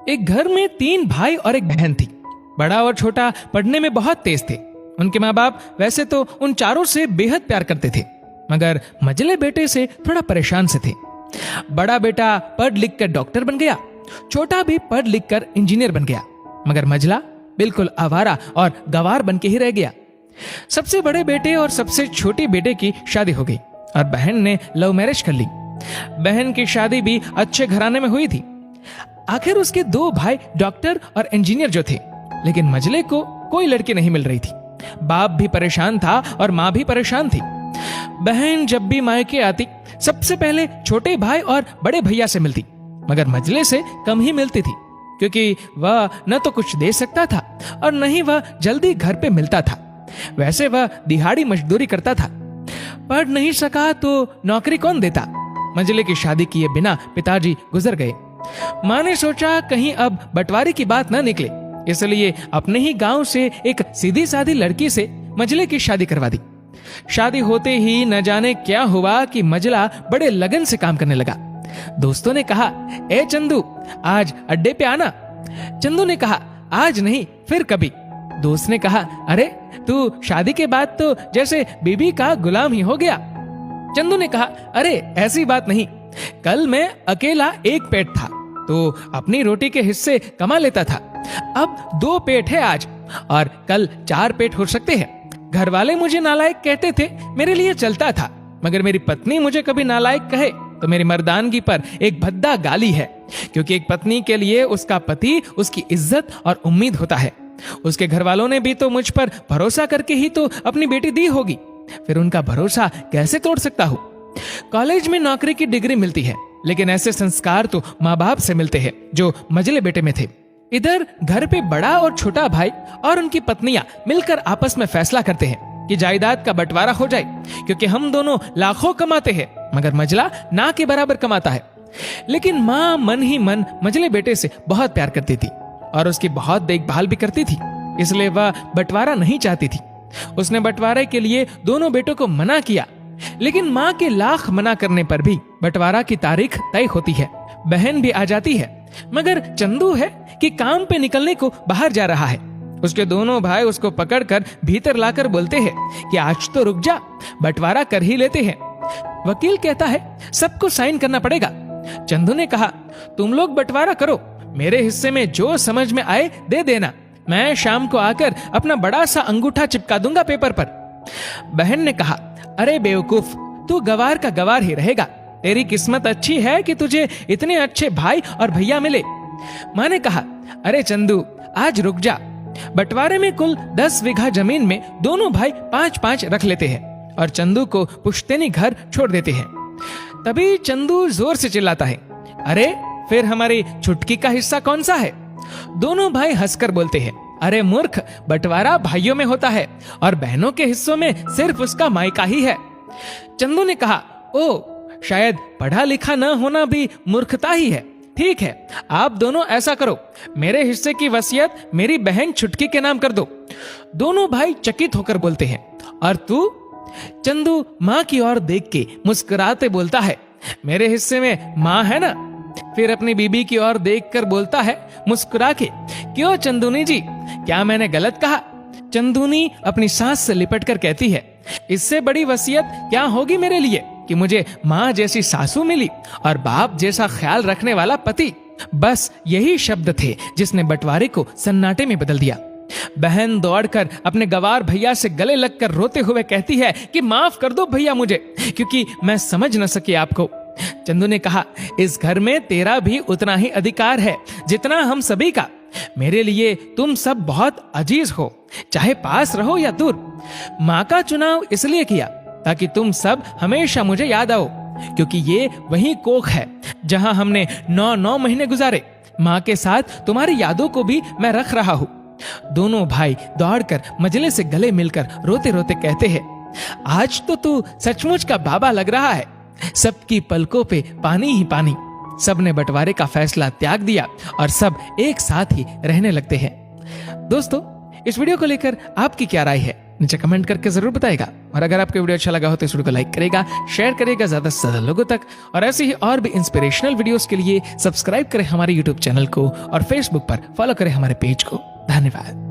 एक घर में 3 भाई और एक बहन थी। बड़ा और छोटा पढ़ने में बहुत तेज थे। उनके माँ बाप वैसे तो उन चारों से बेहद प्यार करते थे, मगर मझले बेटे से थोड़ा परेशान से थे। बड़ा बेटा पढ़ लिख कर डॉक्टर बन गया, छोटा भी पढ़ लिख कर इंजीनियर बन गया, मगर मझला बिल्कुल आवारा और गवार बन के ही रह गया। सबसे बड़े बेटे और सबसे छोटी बेटे की शादी हो गई और बहन ने लव मैरिज कर ली। बहन की शादी भी अच्छे घराने में हुई थी। आखिर उसके 2 भाई डॉक्टर और इंजीनियर जो थे, लेकिन मझले को कोई लड़की नहीं मिल रही थी। बाप भी परेशान था और माँ भी परेशान थी। बहन जब भी मायके आती सबसे पहले छोटे भाई और बड़े भैया से मिलती, मगर मझले से कम ही मिलती थी, क्योंकि वह न तो कुछ दे सकता था और न ही वह जल्दी घर पे मिलता था। वैसे वह दिहाड़ी मजदूरी करता था। पढ़ नहीं सका तो नौकरी कौन देता। मझले की शादी किए बिना पिताजी गुजर गए। माँ ने सोचा कहीं अब बंटवारे की बात न निकले, इसलिए अपने ही गांव से एक सीधी सादी लड़की से मझले की शादी करवा दी। शादी होते ही न जाने क्या हुआ कि मझला बड़े लगन से काम करने लगा। दोस्तों ने कहा, ए चंदू, आज अड्डे पे आना। चंदू ने कहा, आज नहीं, फिर कभी। दोस्त ने कहा, अरे तू शादी के बाद तो जैसे बीबी का गुलाम ही हो गया। चंदू ने कहा, अरे ऐसी बात नहीं, कल मैं अकेला एक पेट था तो अपनी रोटी के हिस्से कमा लेता था। अब 2 पेट है आज, और कल 4 पेट हो सकते हैं। घर वाले मुझे नालायक कहते थे, मेरे लिए चलता था, मगर मेरी पत्नी मुझे कभी नालायक कहे तो मेरी मर्दानगी पर एक भद्दा गाली है, क्योंकि एक पत्नी के लिए उसका पति उसकी इज्जत और उम्मीद होता है। उसके घर वालों ने भी तो मुझ पर भरोसा करके ही तो अपनी बेटी दी होगी, फिर उनका भरोसा कैसे तोड़ सकता हूँ। कॉलेज में नौकरी की डिग्री मिलती है, लेकिन ऐसे संस्कार तो माँ बाप से मिलते हैं जो मझले बेटे में थे। इधर घर पे बड़ा और छोटा भाई और उनकी पत्नियां मिलकर आपस में फैसला करते हैं कि जायदाद का बंटवारा हो जाए, क्योंकि हम दोनों लाखों कमाते हैं, मगर मझला ना के बराबर कमाता है। लेकिन माँ मन ही मन मझले बेटे से बहुत प्यार करती थी और उसकी बहुत देखभाल भी करती थी, इसलिए वह बंटवारा नहीं चाहती थी। उसने बंटवारे के लिए दोनों बेटों को मना किया, लेकिन माँ के लाख मना करने पर भी बंटवारा की तारीख तय होती है। बहन भी आ जाती है, मगर चंदू है कि काम पे निकलने को बाहर जा रहा है। उसके दोनों भाई उसको पकड़कर भीतर लाकर बोलते हैं कि आज तो रुक जा, बंटवारा कर ही लेते हैं। वकील कहता है सबको साइन करना पड़ेगा। चंदू ने कहा, तुम लोग बंटवारा करो, मेरे हिस्से में जो समझ में आए दे देना, मैं शाम को आकर अपना बड़ा सा अंगूठा चिपका दूंगा पेपर पर। बहन ने कहा, अरे बेवकूफ, तू गवार का गवार ही रहेगा, तेरी किस्मत अच्छी है कि तुझे इतने अच्छे भाई और भैया मिले। माँ ने कहा, अरे चंदू, आज रुक जा, बंटवारे में कुल 10 बीघा जमीन में दोनों भाई 5-5 रख लेते हैं और चंदू को पुश्तैनी घर छोड़ देते हैं। तभी चंदू जोर से चिल्लाता है, अरे फिर हमारी छुटकी का हिस्सा कौन सा है। दोनों भाई हंसकर बोलते हैं, अरे मूर्ख, बंटवारा भाइयों में होता है और बहनों के हिस्सों में सिर्फ उसका मायका ही है। चंदू ने कहा, ओ, शायद पढ़ा लिखा न होना भी मूर्खता ही है। ठीक है, आप दोनों ऐसा करो, मेरे हिस्से की वसीयत मेरी बहन छुटकी के नाम कर दो। दोनों भाई चकित होकर बोलते हैं, और तू? चंदू माँ की ओर देख के मुस्कुराते बोलता है, मेरे हिस्से में माँ है ना। फिर अपनी बीबी की ओर देखकर बोलता है मुस्कुरा के, क्यों चंदूनी जी, क्या मैंने गलत कहा? चंदूनी अपनी सांस से लिपटकर कहती है, इससे बड़ी वसीयत क्या होगी मेरे लिए कि मुझे माँ जैसी सासू मिली और बाप जैसा ख्याल रखने वाला पति। बस यही शब्द थे जिसने बंटवारे को सन्नाटे में बदल दिया। बहन दौड़कर अपने गवार भैया से गले लगकर रोते हुए कहती है कि माफ कर दो भैया मुझे, क्योंकि मैं समझ न सकी आपको। चंदू ने कहा, इस घर में तेरा भी उतना ही अधिकार है जितना हम सभी का। मेरे लिए तुम सब बहुत अजीज हो, चाहे पास रहो या दूर। माँ का चुनाव इसलिए किया ताकि तुम सब हमेशा मुझे याद आओ, क्योंकि ये वही कोख है जहां हमने 9 महीने गुजारे। माँ के साथ तुम्हारी यादों को भी मैं रख रहा हूँ। दोनों भाई दौड़कर मजले से गले मिलकर रोते रोते कहते हैं, आज तो तू सचमुच का बाबा लग रहा है। सबकी पलकों पे पानी ही पानी। सबने बंटवारे का फैसला त्याग दिया और सब एक साथ ही रहने लगते हैं। दोस्तों, इस वीडियो को लेकर आपकी क्या राय है नीचे कमेंट करके जरूर बताएगा। और अगर आपको वीडियो अच्छा लगा हो तो इस वीडियो को लाइक करेगा, शेयर करेगा ज्यादा से ज्यादा लोगों तक। और ऐसे ही और भी इंस्पिरेशनल वीडियोस के लिए सब्सक्राइब करें हमारे यूट्यूब चैनल को और फेसबुक पर फॉलो करें हमारे पेज को। धन्यवाद।